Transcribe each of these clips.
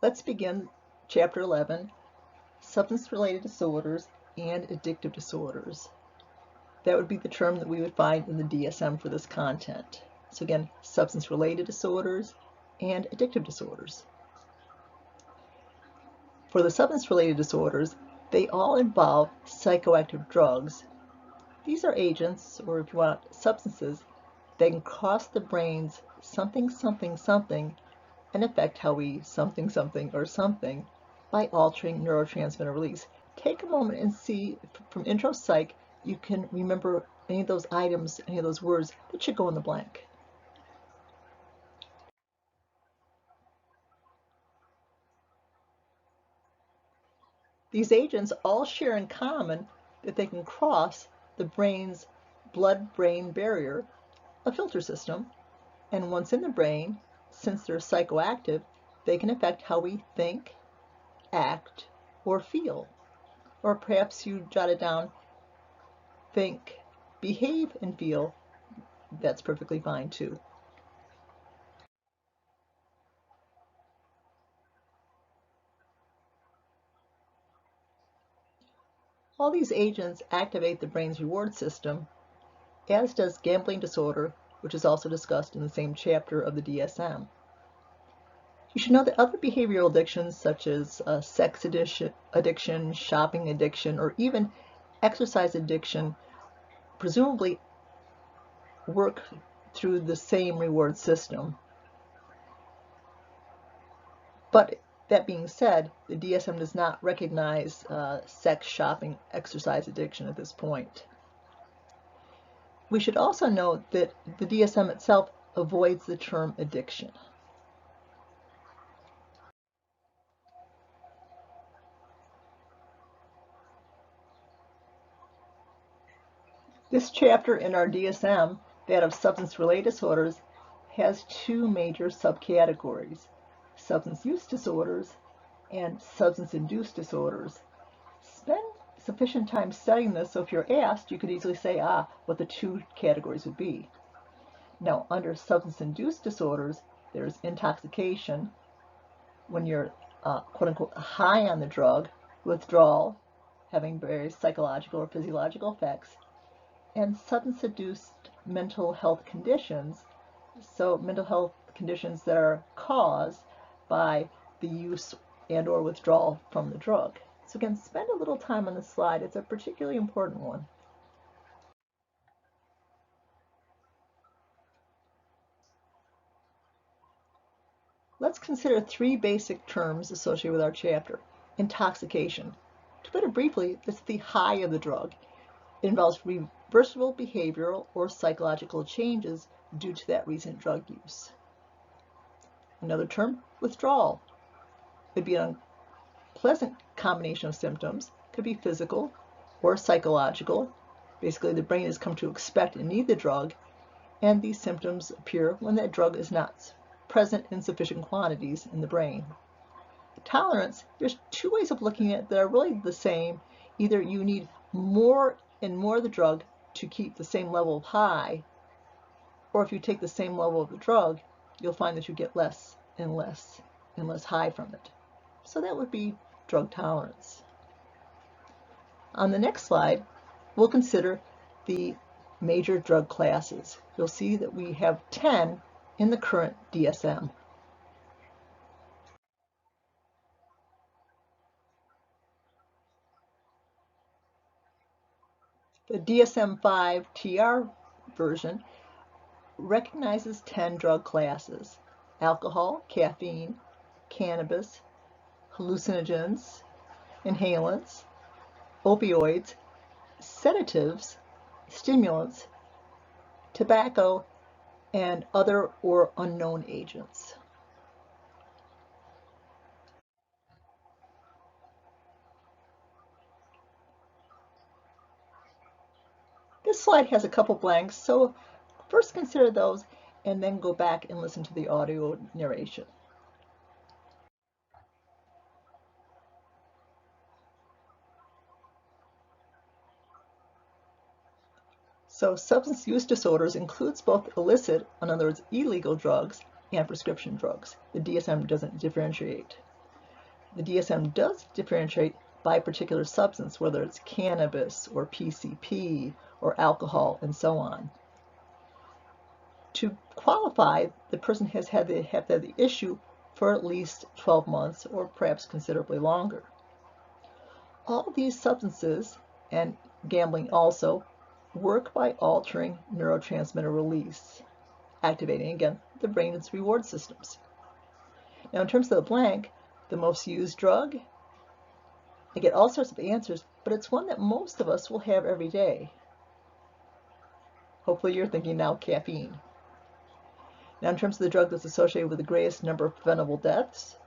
Let's begin Chapter 11, Substance-Related Disorders and Addictive Disorders. That would be the term that we would find in the DSM for this content. So again, substance-related disorders and addictive disorders. For the substance-related disorders, they all involve psychoactive drugs. These are agents, or if you want, substances, that can cross the brain's something and affect how we something by altering neurotransmitter release. Take a moment and see from intro psych you can remember any of those items, any of those words that should go in the blank. These agents all share in common that they can cross the brain's blood-brain barrier, a filter system, and once in the brain, since they're psychoactive, they can affect how we think, act, or feel. Or perhaps you jotted down think, behave, and feel. That's perfectly fine too. All these agents activate the brain's reward system, as does gambling disorder, which is also discussed in the same chapter of the DSM. You should know that other behavioral addictions, such as sex addiction, shopping addiction, or even exercise addiction, presumably work through the same reward system. But that being said, the DSM does not recognize sex, shopping, exercise addiction at this point. We should also note that the DSM itself avoids the term addiction. This chapter in our DSM, that of substance-related disorders, has two major subcategories: substance use disorders and substance-induced disorders. Spend sufficient time studying this, so if you're asked, you could easily say, what the two categories would be. Now, under substance-induced disorders, there's intoxication, when you're quote-unquote high on the drug, withdrawal, having various psychological or physiological effects, and substance-induced mental health conditions, so mental health conditions that are caused by the use and or withdrawal from the drug. So again, spend a little time on this slide. It's a particularly important one. Let's consider three basic terms associated with our chapter. Intoxication. To put it briefly, this is the high of the drug. It involves reversible behavioral or psychological changes due to that recent drug use. Another term, withdrawal. It would be an unpleasant combination of symptoms. It could be physical or psychological. Basically, the brain has come to expect and need the drug, and these symptoms appear when that drug is not present in sufficient quantities in the brain. Tolerance, there's two ways of looking at it that are really the same. Either you need more and more of the drug to keep the same level of high, or if you take the same level of the drug, you'll find that you get less and less and less high from it. So that would be drug tolerance. On the next slide, we'll consider the major drug classes. You'll see that we have 10 in the current DSM. The DSM-5 TR version recognizes 10 drug classes: alcohol, caffeine, cannabis, hallucinogens, inhalants, opioids, sedatives, stimulants, tobacco, and other or unknown agents. This slide has a couple blanks, so first consider those and then go back and listen to the audio narration. So substance use disorders includes both illicit, in other words, illegal drugs, and prescription drugs. The DSM doesn't differentiate. The DSM does differentiate by particular substance, whether it's cannabis or PCP or alcohol and so on. To qualify, the person has had the issue for at least 12 months or perhaps considerably longer. All these substances, and gambling also, work by altering neurotransmitter release, activating, again, the brain's reward systems. Now, in terms of the blank, the most used drug, I get all sorts of answers, but it's one that most of us will have every day. Hopefully you're thinking now caffeine. Now, in terms of the drug that's associated with the greatest number of preventable deaths,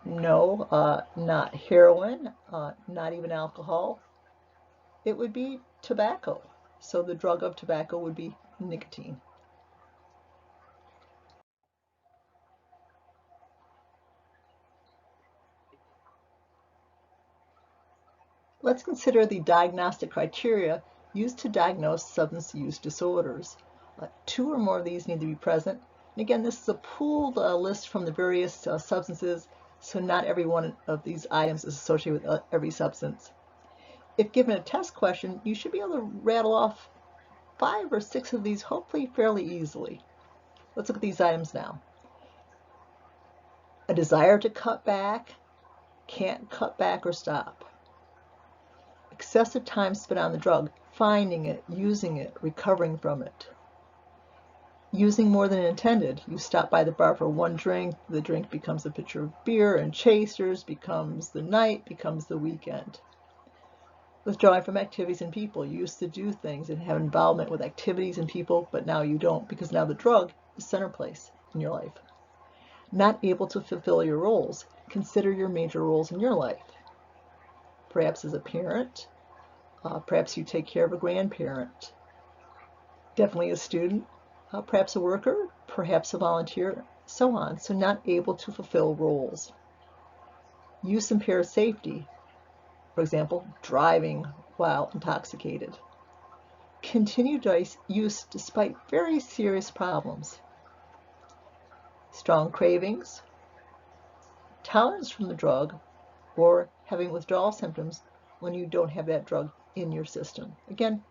no, not heroin, not even alcohol. It would be tobacco. So the drug of tobacco would be nicotine. Let's consider the diagnostic criteria used to diagnose substance use disorders. 2 or more of these need to be present. And again, this is a pooled list from the various substances, so not every one of these items is associated with every substance. If given a test question, you should be able to rattle off 5 or 6 of these, hopefully fairly easily. Let's look at these items now. A desire to cut back, can't cut back or stop. Excessive time spent on the drug, finding it, using it, recovering from it. Using more than intended. You stop by the bar for one drink, the drink becomes a pitcher of beer and chasers, becomes the night, becomes the weekend. Withdrawing from activities and people. You used to do things and have involvement with activities and people, but now you don't, because now the drug is center place in your life. Not able to fulfill your roles. Consider your major roles in your life. Perhaps as a parent, perhaps you take care of a grandparent, definitely a student, perhaps a worker, perhaps a volunteer, so on. So not able to fulfill roles. Use impairs safety, for example, driving while intoxicated. Continued use despite very serious problems. Strong cravings, tolerance from the drug, or having withdrawal symptoms when you don't have that drug in your system. Again,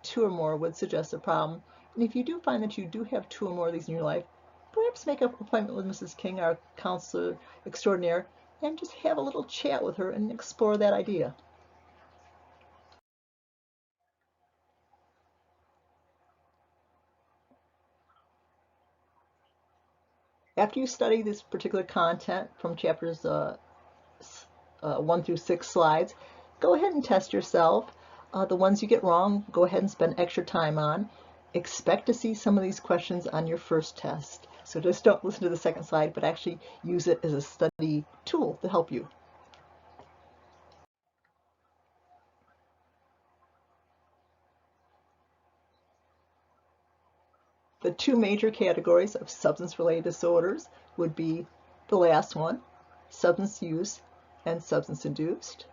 2 or more would suggest a problem. And if you do find that you do have 2 or more of these in your life, perhaps make an appointment with Mrs. King, our counselor extraordinaire, and just have a little chat with her and explore that idea. After you study this particular content from chapters 1 through 6 slides, go ahead and test yourself. The ones you get wrong, go ahead and spend extra time on. Expect to see some of these questions on your first test. So just don't listen to the second slide, but actually use it as a study tool to help you. The 2 major categories of substance-related disorders would be the last one, substance use and substance-induced.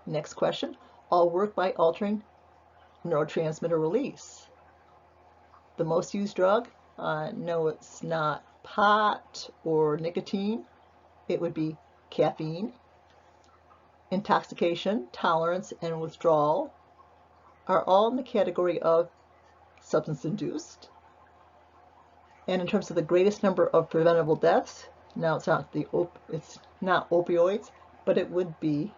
Next question, all work by altering neurotransmitter release. The most used drug, no, it's not pot or nicotine. It would be caffeine. Intoxication, tolerance, and withdrawal are all in the category of substance-induced. And in terms of the greatest number of preventable deaths, now it's not opioids, but it would be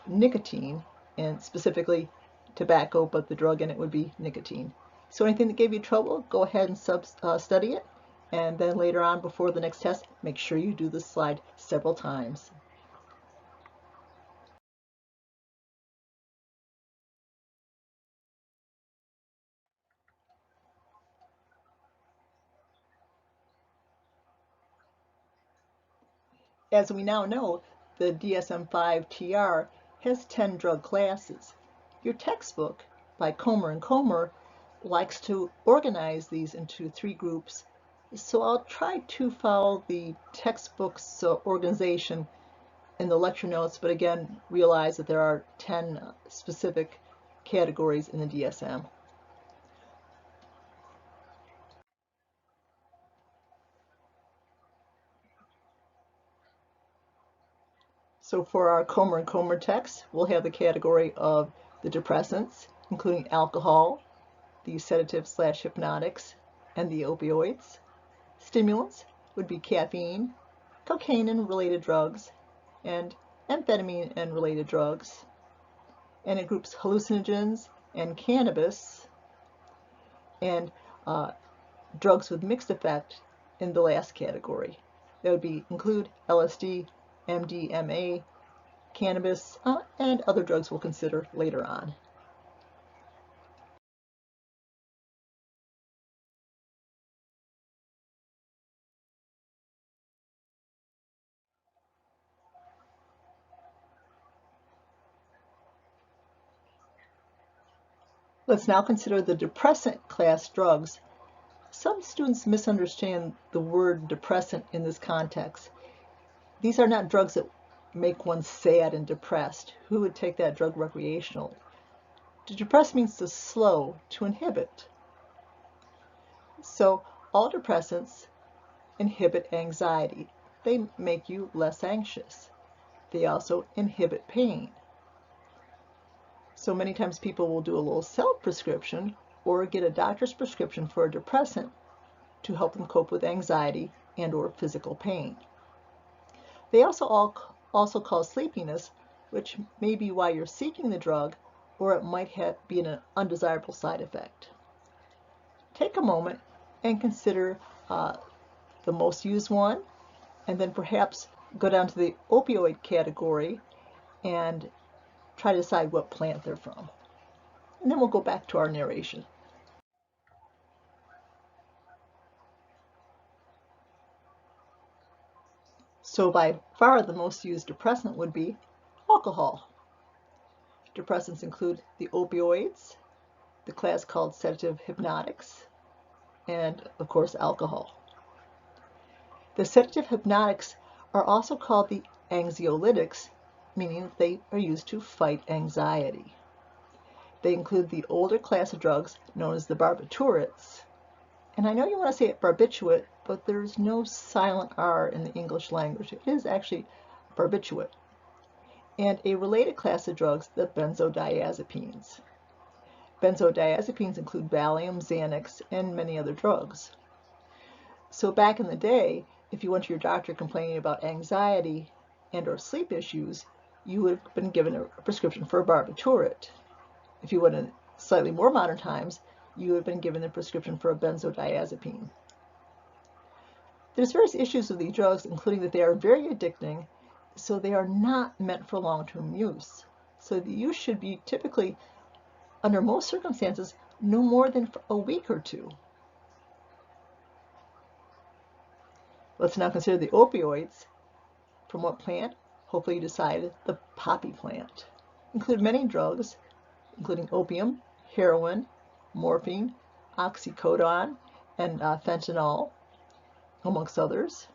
nicotine, and specifically tobacco, but the drug in it would be nicotine. So anything that gave you trouble, go ahead and study it, and then later on before the next test, make sure you do this slide several times. As we now know, the DSM-5 has 10 drug classes. Your textbook by Comer and Comer likes to organize these into 3 groups, so I'll try to follow the textbook's organization in the lecture notes, but again, realize that there are 10 specific categories in the DSM. So for our Comer and Comer text, we'll have the category of the depressants, including alcohol, the sedatives/hypnotics, and the opioids. Stimulants would be caffeine, cocaine and related drugs, and amphetamine and related drugs. And it groups hallucinogens and cannabis, and drugs with mixed effect in the last category. That would include LSD, MDMA, cannabis, and other drugs we'll consider later on. Let's now consider the depressant class drugs. Some students misunderstand the word depressant in this context. These are not drugs that make one sad and depressed. Who would take that drug recreationally? To depress means to slow, to inhibit. So all depressants inhibit anxiety. They make you less anxious. They also inhibit pain. So many times people will do a little self-prescription or get a doctor's prescription for a depressant to help them cope with anxiety and or physical pain. They also cause sleepiness, which may be why you're seeking the drug, or it might be an undesirable side effect. Take a moment and consider the most used one, and then perhaps go down to the opioid category and try to decide what plant they're from. And then we'll go back to our narration. So by far the most used depressant would be alcohol. Depressants include the opioids, the class called sedative hypnotics, and of course alcohol. The sedative hypnotics are also called the anxiolytics, meaning that they are used to fight anxiety. They include the older class of drugs known as the barbiturates. And I know you want to say it barbiturate, but there's no silent R in the English language. It is actually barbiturate. And a related class of drugs, the benzodiazepines. Benzodiazepines include Valium, Xanax, and many other drugs. So back in the day, if you went to your doctor complaining about anxiety and or sleep issues, you would have been given a prescription for a barbiturate. If you went in slightly more modern times, you would have been given a prescription for a benzodiazepine. There's various issues with these drugs, including that they are very addicting, so they are not meant for long-term use. So the use should be typically, under most circumstances, no more than for a week or two. Let's now consider the opioids. From what plant? Hopefully you decided the poppy plant. Include many drugs, including opium, heroin, morphine, oxycodone, and fentanyl, amongst others.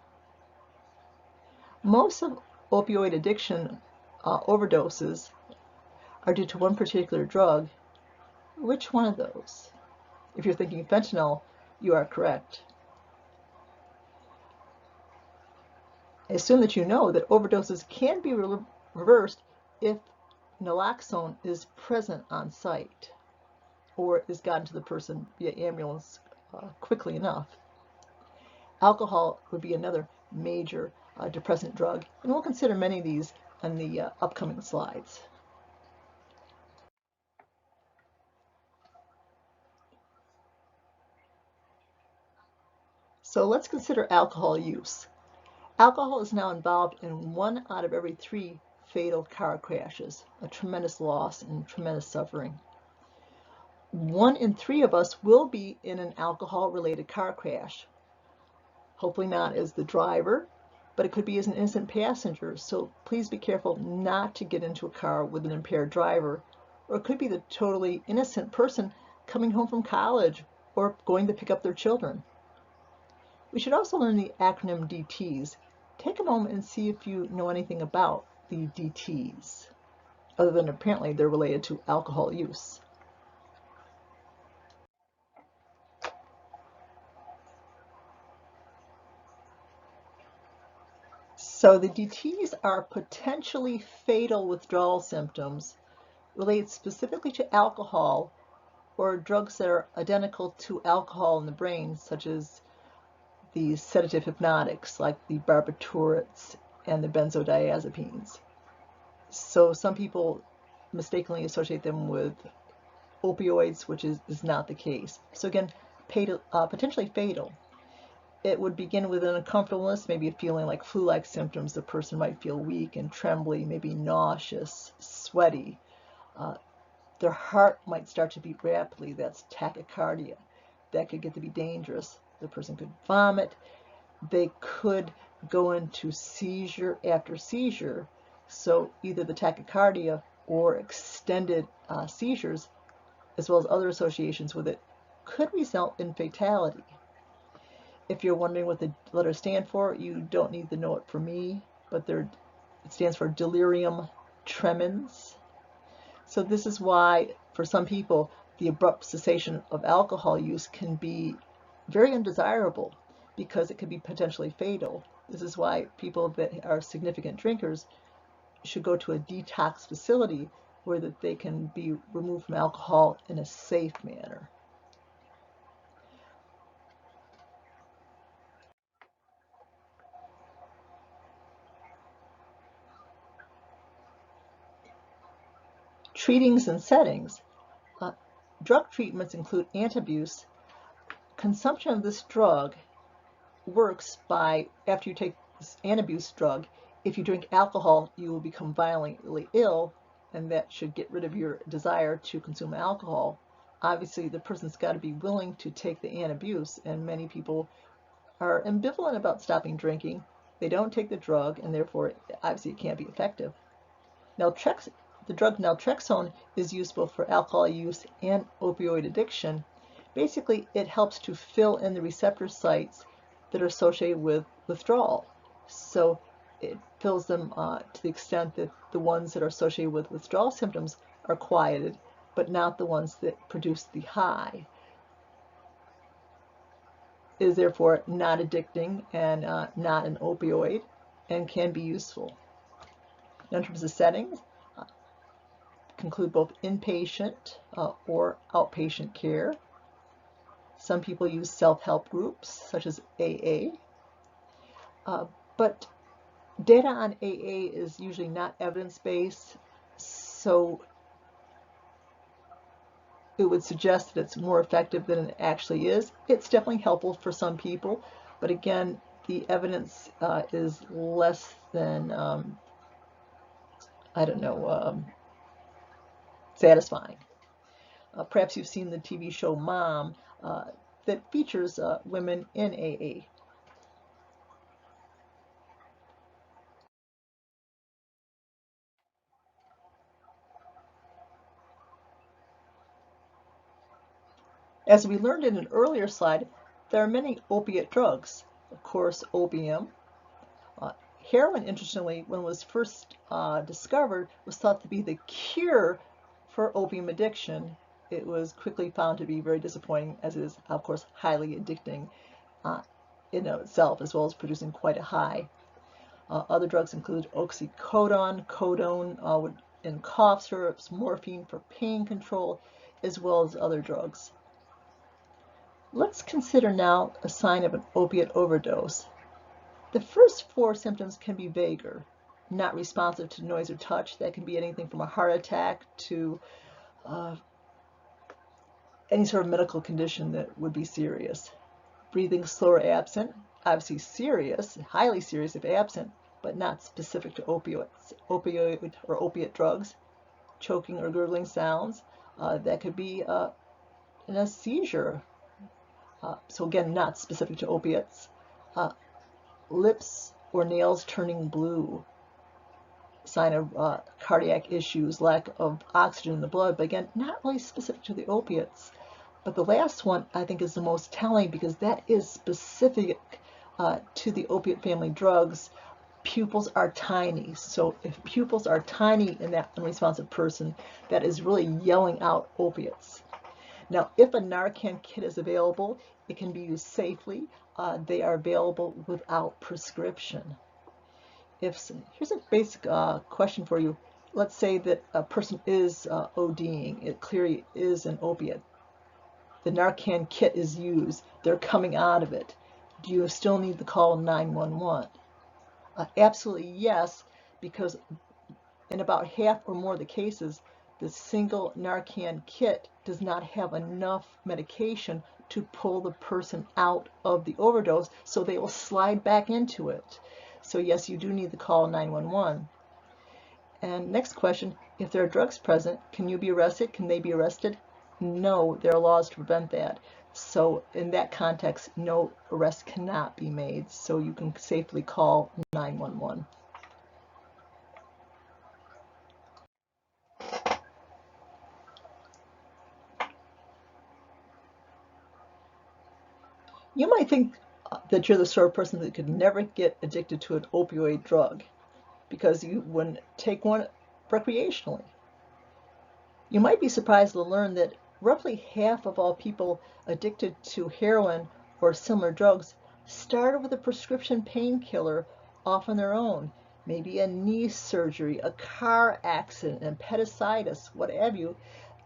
Most of opioid addiction overdoses are due to one particular drug. Which one of those? If you're thinking fentanyl, you are correct. I assume that you know that overdoses can be reversed if naloxone is present on site or is gotten to the person via ambulance quickly enough. Alcohol would be another major depressant drug, and we'll consider many of these in the upcoming slides. So let's consider alcohol use. Alcohol is now involved in 1 out of every 3 fatal car crashes, a tremendous loss and tremendous suffering. 1 in 3 of us will be in an alcohol-related car crash. Hopefully not as the driver, but it could be as an innocent passenger, so please be careful not to get into a car with an impaired driver, or it could be the totally innocent person coming home from college or going to pick up their children. We should also learn the acronym DTs. Take a moment and see if you know anything about the DTs, other than apparently they're related to alcohol use. So the DTs are potentially fatal withdrawal symptoms related specifically to alcohol or drugs that are identical to alcohol in the brain, such as the sedative hypnotics like the barbiturates and the benzodiazepines. So some people mistakenly associate them with opioids, which is not the case. So again, potentially fatal. It would begin with an uncomfortableness, maybe a feeling like flu-like symptoms. The person might feel weak and trembly, maybe nauseous, sweaty. Their heart might start to beat rapidly. That's tachycardia. That could get to be dangerous. The person could vomit. They could go into seizure after seizure. So either the tachycardia or extended seizures, as well as other associations with it, could result in fatality. If you're wondering what the letters stand for, you don't need to know it for me, but it stands for delirium tremens. So this is why, for some people, the abrupt cessation of alcohol use can be very undesirable because it can be potentially fatal. This is why people that are significant drinkers should go to a detox facility where that they can be removed from alcohol in a safe manner. Treatings and settings. Drug treatments include antabuse. Consumption of this drug works by, after you take this antabuse drug, if you drink alcohol, you will become violently ill, and that should get rid of your desire to consume alcohol. Obviously, the person's got to be willing to take the antabuse, and many people are ambivalent about stopping drinking. They don't take the drug, and therefore, obviously, it can't be effective. The drug naltrexone is used both for alcohol use and opioid addiction. Basically, it helps to fill in the receptor sites that are associated with withdrawal. So it fills them to the extent that the ones that are associated with withdrawal symptoms are quieted, but not the ones that produce the high. It is therefore not addicting and not an opioid, and can be useful. Now, in terms of settings, include both inpatient or outpatient care. Some people use self-help groups such as AA, but data on AA is usually not evidence-based, so it would suggest that it's more effective than it actually is. It's definitely helpful for some people, but again, the evidence is less than, satisfying. Perhaps you've seen the TV show Mom that features women in AA. As we learned in an earlier slide, there are many opiate drugs. Of course, opium. Heroin, interestingly, when it was first discovered, was thought to be the cure for opium addiction. It was quickly found to be very disappointing, as it is, of course, highly addicting in itself, as well as producing quite a high. Other drugs include oxycodone, codone in cough syrups, morphine for pain control, as well as other drugs. Let's consider now a sign of an opiate overdose. The first 4 symptoms can be vaguer, not responsive to noise or touch. That can be anything from a heart attack to any sort of medical condition that would be serious. Breathing slow or absent, obviously serious, highly serious if absent, but not specific to opioid or opiate drugs. Choking or gurgling sounds, that could be in a seizure. So again, not specific to opiates. Lips or nails turning blue, sign of cardiac issues, lack of oxygen in the blood, but again, not really specific to the opiates. But the last one I think is the most telling because that is specific to the opiate family drugs. Pupils are tiny. So if pupils are tiny in that unresponsive person, that is really yelling out opiates. Now, if a Narcan kit is available, it can be used safely. They are available without prescription. Here's a basic question for you. Let's say that a person is ODing. It clearly is an opiate. The Narcan kit is used. They're coming out of it. Do you still need to call 911? Absolutely yes, because in about half or more of the cases, the single Narcan kit does not have enough medication to pull the person out of the overdose, so they will slide back into it. So yes, you do need to call 911. And next question, if there are drugs present, can you be arrested? Can they be arrested? No, there are laws to prevent that. So in that context, no arrest cannot be made, so you can safely call 911. You might think that you're the sort of person that could never get addicted to an opioid drug because you wouldn't take one recreationally. You might be surprised to learn that roughly half of all people addicted to heroin or similar drugs started with a prescription painkiller off on their own, maybe a knee surgery, a car accident, appendicitis, what have you,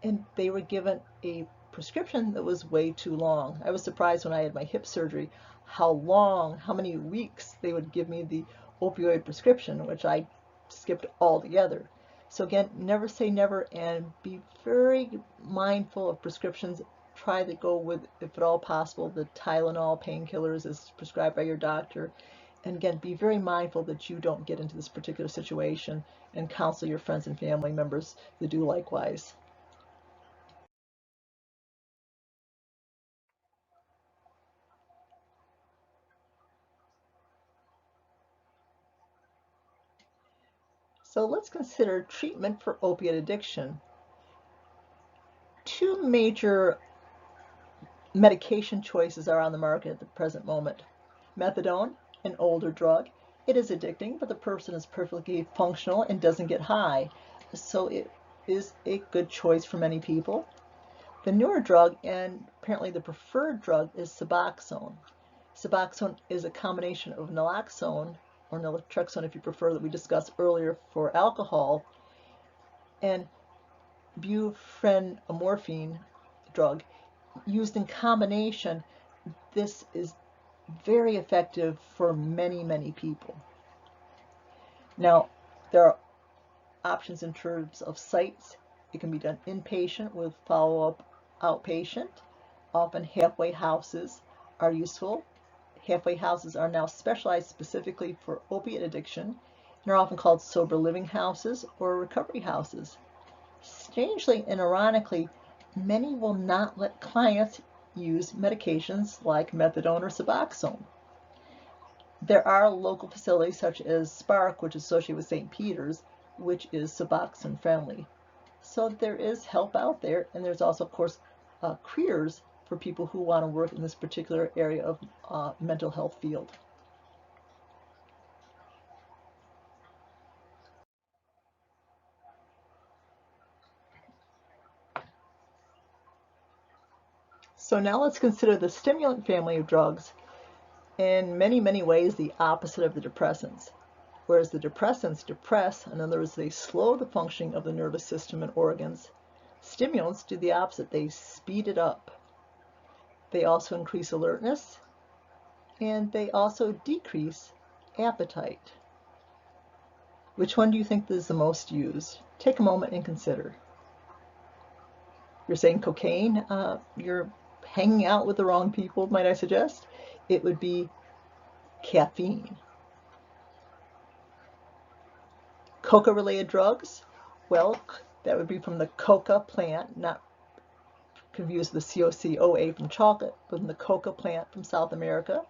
and they were given a prescription that was way too long. I was surprised when I had my hip surgery how long, how many weeks they would give me the opioid prescription, which I skipped altogether. So again, never say never, and be very mindful of prescriptions. Try to go with, if at all possible, the Tylenol painkillers as prescribed by your doctor. And again, be very mindful that you don't get into this particular situation, and counsel your friends and family members to do likewise. So let's consider treatment for opiate addiction. Two major medication choices are on the market at the present moment. Methadone, an older drug. It is addicting, but the person is perfectly functional and doesn't get high. So it is a good choice for many people. The newer drug, and apparently the preferred drug, is Suboxone. Suboxone is a combination of naloxone, or naltrexone if you prefer, that we discussed earlier for alcohol, and buprenorphine drug. Used in combination, this is very effective for many, many people. Now, there are options in terms of sites. It can be done inpatient with follow-up outpatient. Often halfway houses are useful. Halfway houses are now specialized specifically for opiate addiction and are often called sober living houses or recovery houses. Strangely and ironically, many will not let clients use medications like methadone or Suboxone. There are local facilities such as Spark, which is associated with St. Peter's, which is Suboxone friendly. So there is help out there, and there's also, of course, careers for people who want to work in this particular area of mental health field. So now let's consider the stimulant family of drugs, in many, many ways the opposite of the depressants. Whereas the depressants depress, in other words, they slow the functioning of the nervous system and organs, stimulants do the opposite. They speed it up. They also increase alertness, and they also decrease appetite. Which one do you think is the most used? Take a moment and consider. You're saying cocaine? You're hanging out with the wrong people, might I suggest? It would be caffeine. Coca-related drugs? Well, that would be from the coca plant, not confuse the COCOA from chocolate, but from the coca plant from South America.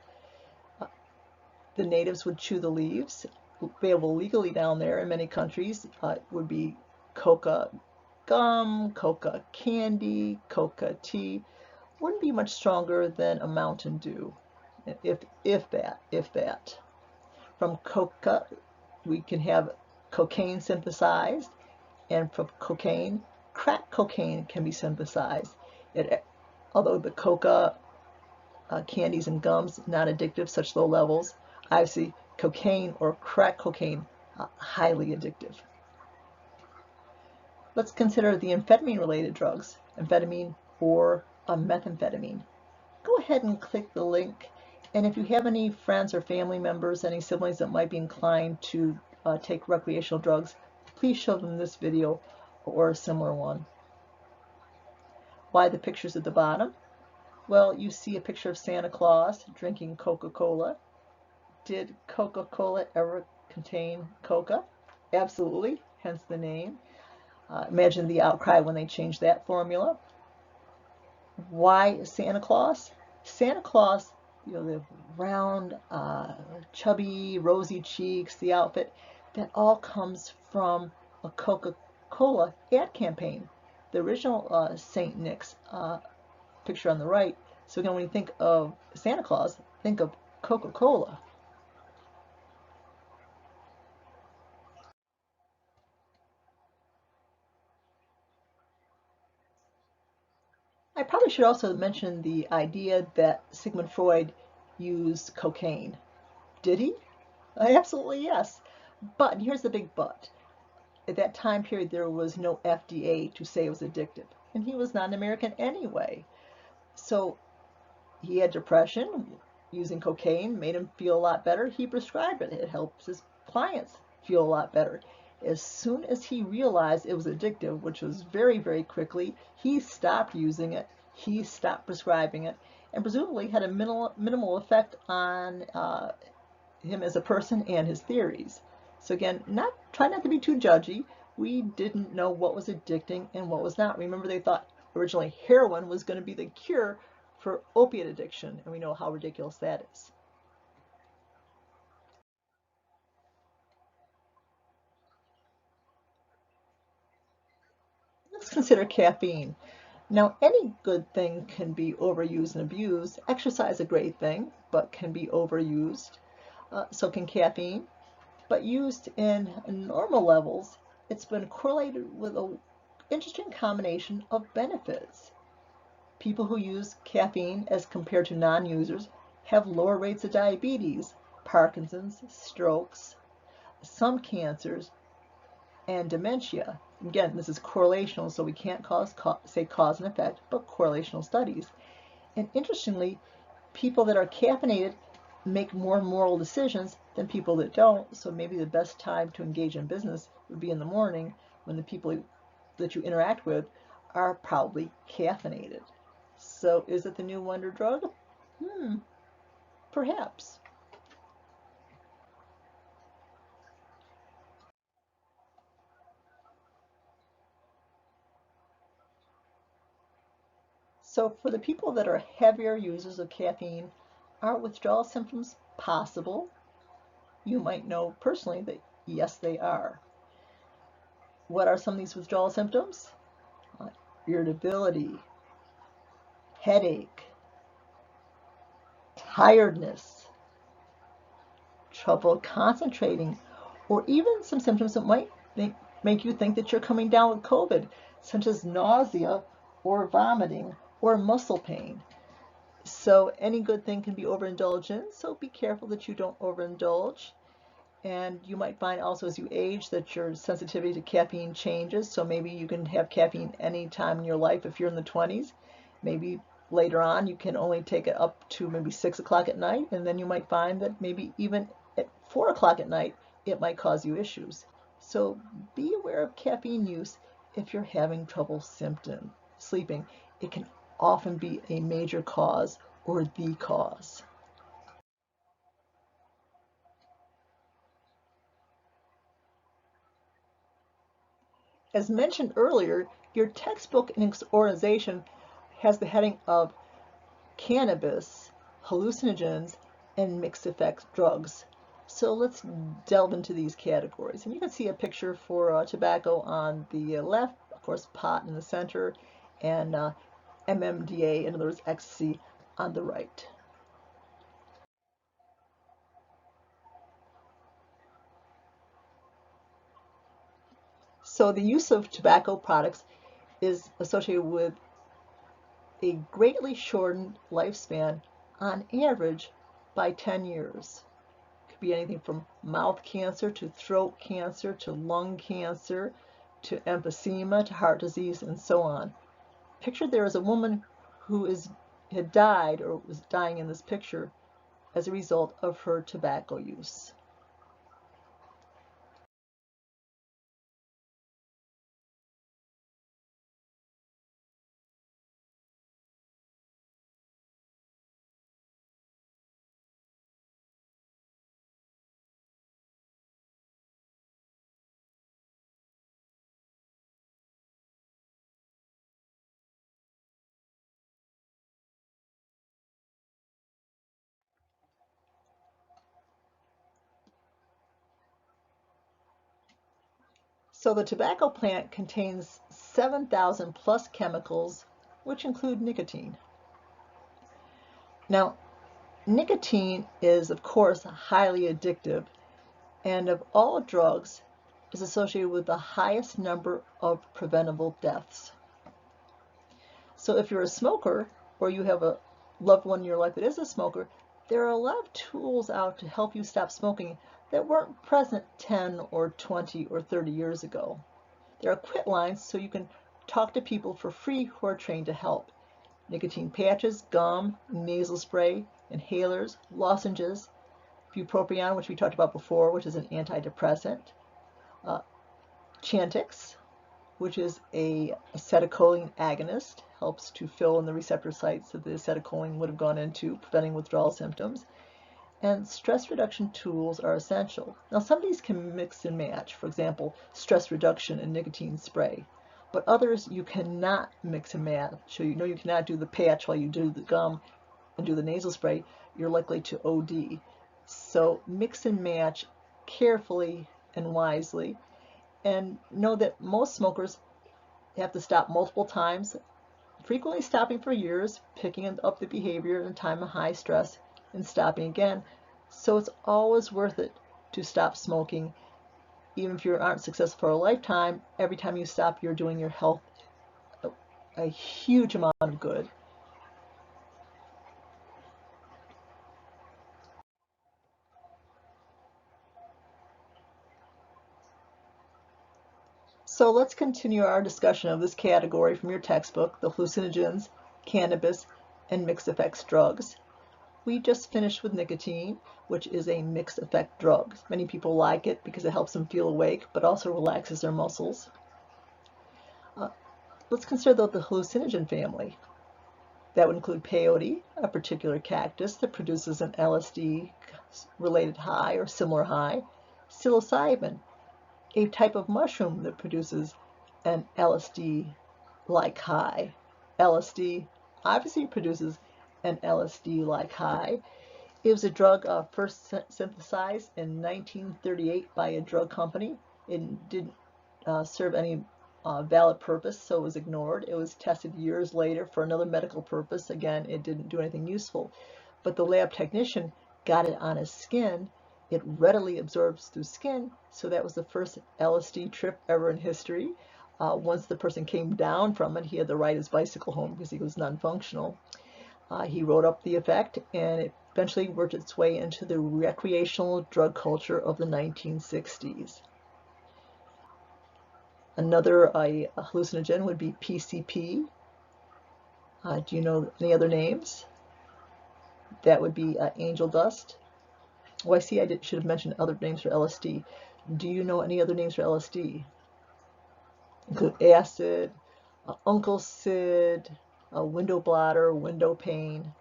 The natives would chew the leaves. Available legally down there in many countries would be coca gum, coca candy, coca tea. Wouldn't be much stronger than a Mountain Dew, if that. From coca, we can have cocaine synthesized, and from cocaine, crack cocaine can be synthesized. Although the coca candies and gums not addictive, such low levels, obviously cocaine or crack cocaine highly addictive. Let's consider the amphetamine-related drugs, amphetamine or methamphetamine. Go ahead and click the link, and if you have any friends or family members, any siblings that might be inclined to take recreational drugs, please show them this video or a similar one. Why the pictures at the bottom? Well, you see a picture of Santa Claus drinking Coca-Cola. Did Coca-Cola ever contain coca? Absolutely, hence the name. Imagine the outcry when they changed that formula. Why Santa Claus? Santa Claus, you know, the round, chubby, rosy cheeks, the outfit, that all comes from a Coca-Cola ad campaign. The original St. Nick's picture on the right. So again, when you think of Santa Claus, think of Coca-Cola. I probably should also mention the idea that Sigmund Freud used cocaine. Did he? Absolutely yes. But here's the big but. At that time period, there was no FDA to say it was addictive. And he was not an American anyway. So he had depression. Using cocaine made him feel a lot better. He prescribed it. It helps his clients feel a lot better. As soon as he realized it was addictive, which was very, very quickly, he stopped using it. He stopped prescribing it, and presumably had a minimal effect on him as a person and his theories. So again, try not to be too judgy. We didn't know what was addicting and what was not. Remember, they thought originally heroin was going to be the cure for opiate addiction, and we know how ridiculous that is. Let's consider caffeine. Now, any good thing can be overused and abused. Exercise is a great thing, but can be overused. So can caffeine. But used in normal levels, it's been correlated with an interesting combination of benefits. People who use caffeine as compared to non-users have lower rates of diabetes, Parkinson's, strokes, some cancers, and dementia. Again, this is correlational, so we can't say cause and effect, but correlational studies. And interestingly, people that are caffeinated make more moral decisions than people that don't, so maybe the best time to engage in business would be in the morning when the people that you interact with are probably caffeinated. So is it the new wonder drug? Perhaps. So for the people that are heavier users of caffeine, are withdrawal symptoms possible? You might know personally that yes, they are. What are some of these withdrawal symptoms? Irritability, headache, tiredness, trouble concentrating, or even some symptoms that might make you think that you're coming down with COVID, such as nausea or vomiting or muscle pain. So any good thing can be overindulged in, so be careful that you don't overindulge. And you might find also as you age that your sensitivity to caffeine changes, so maybe you can have caffeine any time in your life if you're in the 20s. Maybe later on you can only take it up to maybe 6 o'clock at night, and then you might find that maybe even at 4 o'clock at night it might cause you issues. So be aware of caffeine use if you're having trouble sleeping. It can often be a major cause or the cause. As mentioned earlier, your textbook in organization has the heading of cannabis, hallucinogens, and mixed effects drugs. So let's delve into these categories. And you can see a picture for tobacco on the left, of course, pot in the center, and MMDA, in other words, ecstasy, on the right. So the use of tobacco products is associated with a greatly shortened lifespan on average by 10 years could be anything from mouth cancer to throat cancer to lung cancer to emphysema to heart disease and so on. Pictured there is a woman who had died or was dying in this picture as a result of her tobacco use. So the tobacco plant contains 7,000 plus chemicals, which include nicotine. Now, nicotine is, of course, highly addictive, and of all drugs, is associated with the highest number of preventable deaths. So if you're a smoker, or you have a loved one in your life that is a smoker, there are a lot of tools out to help you stop smoking that weren't present 10 or 20 or 30 years ago. There are quit lines so you can talk to people for free who are trained to help. Nicotine patches, gum, nasal spray, inhalers, lozenges, bupropion, which we talked about before, which is an antidepressant, Chantix, which is a acetylcholine agonist, helps to fill in the receptor sites that the acetylcholine would have gone into, preventing withdrawal symptoms. And stress reduction tools are essential. Now, some of these can mix and match, for example, stress reduction and nicotine spray. But others you cannot mix and match. So you know you cannot do the patch while you do the gum and do the nasal spray. You're likely to OD. So mix and match carefully and wisely. And know that most smokers have to stop multiple times, frequently stopping for years, picking up the behavior in a time of high stress, and stopping again. So it's always worth it to stop smoking. Even if you aren't successful for a lifetime, every time you stop, you're doing your health a huge amount of good. So let's continue our discussion of this category from your textbook, the hallucinogens, cannabis, and mixed effects drugs. We just finished with nicotine, which is a mixed effect drug. Many people like it because it helps them feel awake, but also relaxes their muscles. Let's consider the hallucinogen family. That would include peyote, a particular cactus that produces an LSD-related high or similar high, psilocybin, a type of mushroom that produces an LSD-like high. LSD obviously produces an LSD-like high. It was a drug first synthesized in 1938 by a drug company. It didn't serve any valid purpose, so it was ignored. It was tested years later for another medical purpose. Again, it didn't do anything useful. But the lab technician got it on his skin. It readily absorbs through skin, so that was the first LSD trip ever in history. Once the person came down from it, he had to ride his bicycle home because he was non-functional. He wrote up the effect, and it eventually worked its way into the recreational drug culture of the 1960s. Another hallucinogen would be PCP. Do you know any other names? That would be angel dust. Oh, I see, should have mentioned other names for LSD. Do you know any other names for LSD? Include acid, Uncle Sid, window blotter, window pane,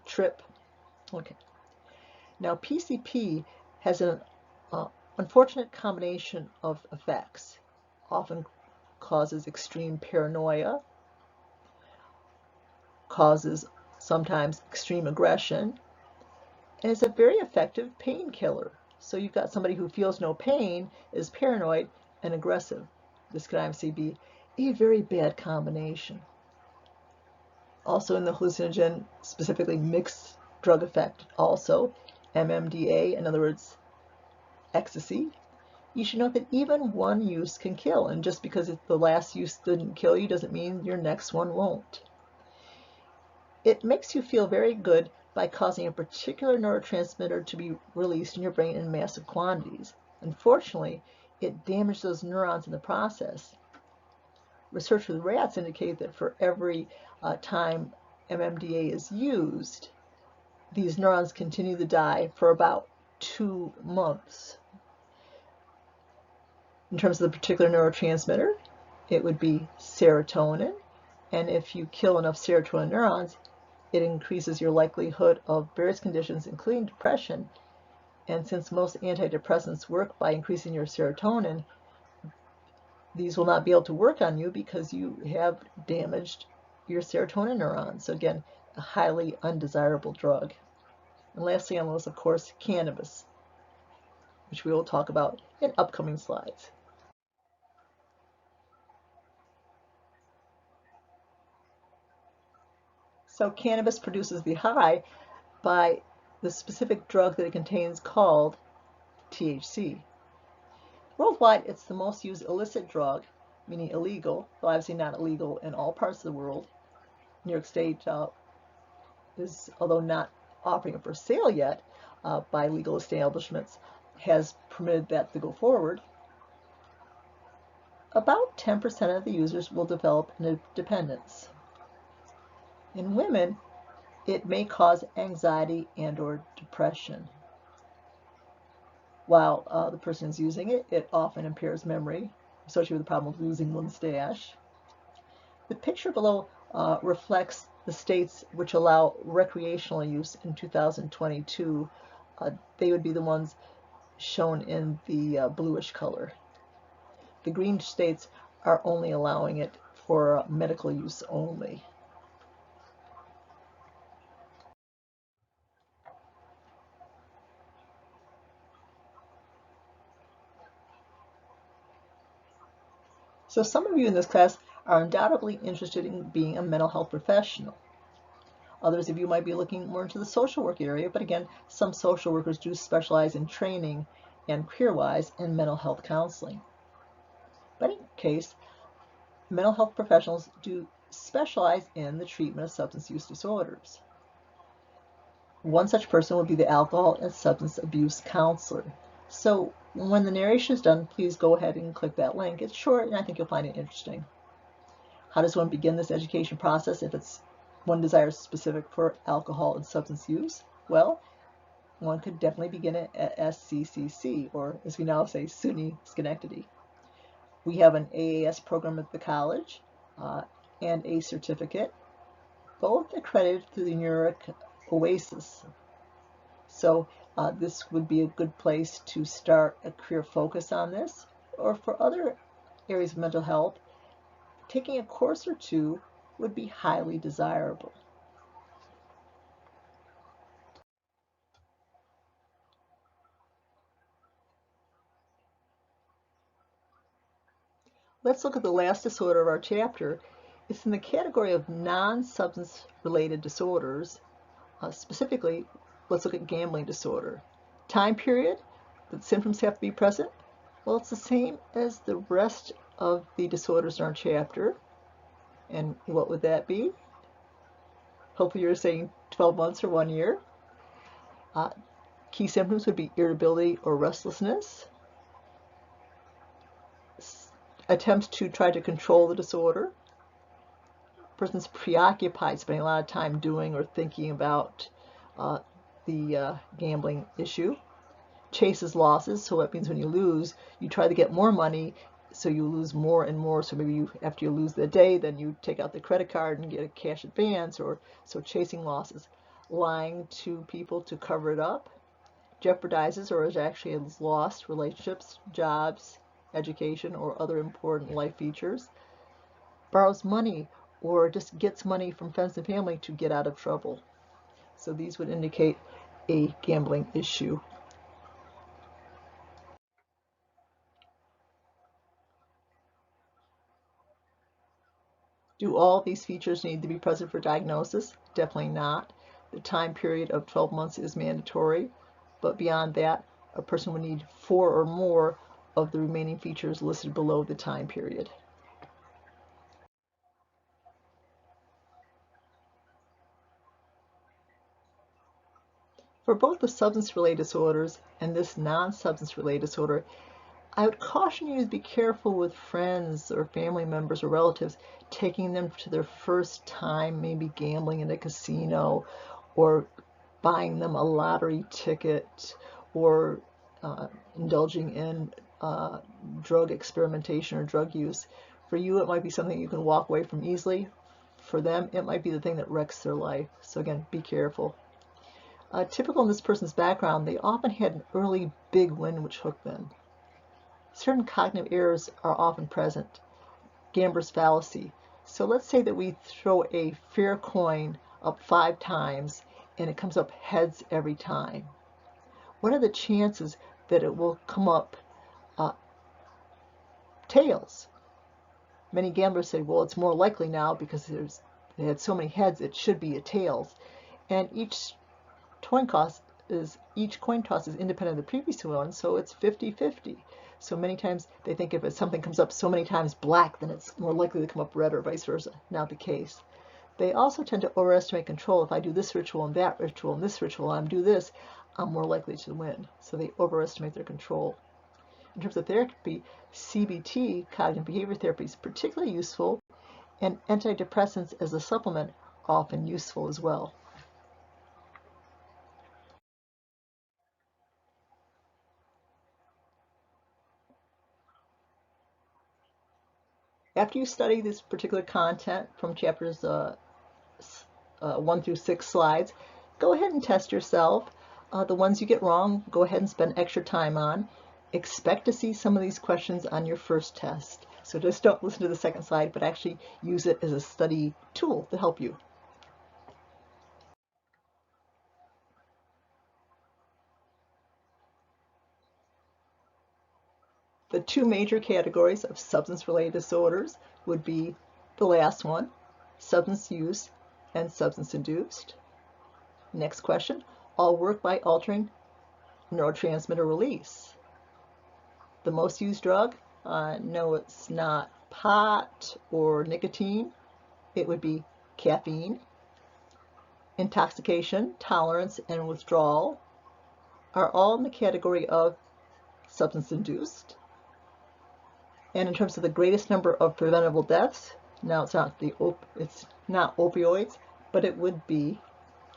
trip. Okay. Now, PCP has an unfortunate combination of effects. Often causes extreme paranoia, causes sometimes extreme aggression, and is a very effective painkiller. So you've got somebody who feels no pain, is paranoid, and aggressive. This could obviously be a very bad combination. Also in the hallucinogen, specifically mixed drug effect, also MMDA, in other words, ecstasy. You should know that even one use can kill, and just because the last use didn't kill you doesn't mean your next one won't. It makes you feel very good by causing a particular neurotransmitter to be released in your brain in massive quantities. Unfortunately, it damaged those neurons in the process. Research with rats indicate that for every time MMDA is used, these neurons continue to die for about 2 months. In terms of the particular neurotransmitter, it would be serotonin, and if you kill enough serotonin neurons, it increases your likelihood of various conditions, including depression. And since most antidepressants work by increasing your serotonin, these will not be able to work on you because you have damaged your serotonin neurons. So again, a highly undesirable drug. And lastly on the list, of course, cannabis, which we will talk about in upcoming slides. So cannabis produces the high by the specific drug that it contains called THC. Worldwide, it's the most used illicit drug, meaning illegal, though obviously not illegal in all parts of the world. New York State is, although not offering it for sale yet by legal establishments, has permitted that to go forward. About 10% of the users will develop an dependence. In women, it may cause anxiety and or depression. While the person is using it, it often impairs memory, associated with the problem of losing one's stash. The picture below reflects the states which allow recreational use in 2022. They would be the ones shown in the bluish color. The green states are only allowing it for medical use only. So some of you in this class are undoubtedly interested in being a mental health professional. Others of you might be looking more into the social work area, but again, some social workers do specialize in training and career-wise in mental health counseling. But in any case, mental health professionals do specialize in the treatment of substance use disorders. One such person would be the alcohol and substance abuse counselor. So when the narration is done, please go ahead and click that link. It's short and I think you'll find it interesting. How does one begin this education process if it's one desires specific for alcohol and substance use? Well, one could definitely begin it at SCCC, or as we now say, SUNY Schenectady. We have an AAS program at the college and a certificate, both accredited through the New York OASIS. So this would be a good place to start a career focus on this, or for other areas of mental health, taking a course or two would be highly desirable. Let's look at the last disorder of our chapter. It's in the category of non-substance related disorders. Specifically, let's look at gambling disorder. Time period that symptoms have to be present. Well, it's the same as the rest of the disorders in our chapter. And what would that be? Hopefully you're saying 12 months or 1 year. Key symptoms would be irritability or restlessness. Attempts to try to control the disorder. Person's preoccupied, spending a lot of time doing or thinking about the gambling issue. Chases losses, so that means when you lose, you try to get more money, so you lose more and more. So maybe you, after you lose the day, then you take out the credit card and get a cash advance, or so chasing losses. Lying to people to cover it up. Jeopardizes or is actually has lost relationships, jobs, education, or other important life features. Borrows money or just gets money from friends and family to get out of trouble. So these would indicate a gambling issue. Do all these features need to be present for diagnosis? Definitely not. The time period of 12 months is mandatory, but beyond that, a person would need 4 or more of the remaining features listed below the time period. For both the substance-related disorders and this non-substance-related disorder, I would caution you to be careful with friends or family members or relatives taking them to their first time, maybe gambling in a casino, or buying them a lottery ticket, or indulging in drug experimentation or drug use. For you, it might be something you can walk away from easily. For them, it might be the thing that wrecks their life. So again, be careful. Typical in this person's background, they often had an early big win which hooked them. Certain cognitive errors are often present. Gambler's fallacy. So let's say that we throw a fair coin up 5 times and it comes up heads every time. What are the chances that it will come up tails? Many gamblers say, well, it's more likely now because they had so many heads, it should be a tails. And each coin toss is independent of the previous one, so it's 50-50. So many times they think if something comes up so many times black, then it's more likely to come up red, or vice versa. Not the case. They also tend to overestimate control. If I do this ritual and that ritual and this ritual and do this, I'm more likely to win. So they overestimate their control. In terms of therapy, CBT, cognitive behavior therapy, is particularly useful, and antidepressants as a supplement are often useful as well. After you study this particular content from chapters 1 through 6 slides, go ahead and test yourself. The ones you get wrong, go ahead and spend extra time on. Expect to see some of these questions on your first test. So just don't listen to the second slide, but actually use it as a study tool to help you. The 2 major categories of substance-related disorders would be the last one, substance use and substance-induced. Next question, all work by altering neurotransmitter release. The most used drug? No, it's not pot or nicotine. It would be caffeine. Intoxication, tolerance, and withdrawal are all in the category of substance-induced. And in terms of the greatest number of preventable deaths, now it's not opioids, but it would be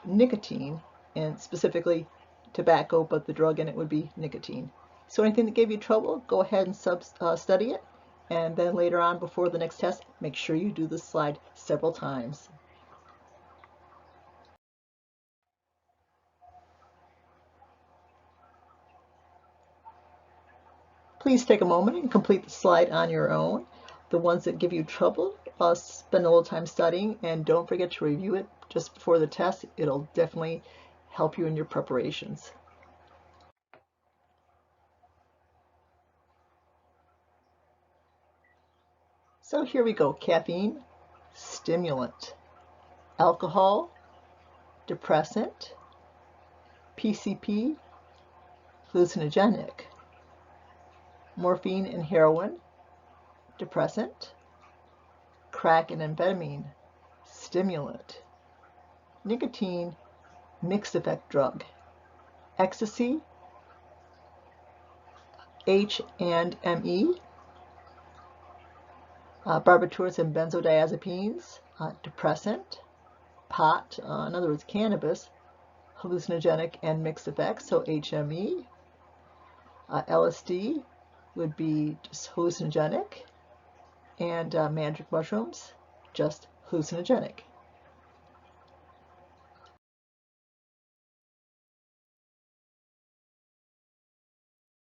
nicotine, and specifically tobacco, but the drug in it would be nicotine. So anything that gave you trouble, go ahead and study it, and then later on before the next test, make sure you do this slide several times. Please take a moment and complete the slide on your own. The ones that give you trouble, spend a little time studying, and don't forget to review it just before the test. It'll definitely help you in your preparations. So here we go. Caffeine, stimulant. Alcohol, depressant. PCP, hallucinogenic. Morphine and heroin, depressant. Crack and amphetamine, stimulant. Nicotine, mixed effect drug. Ecstasy, H&ME. Barbiturates and benzodiazepines, depressant. Pot, in other words cannabis, hallucinogenic and mixed effects, so HME. LSD would be just hallucinogenic, and magic mushrooms, just hallucinogenic.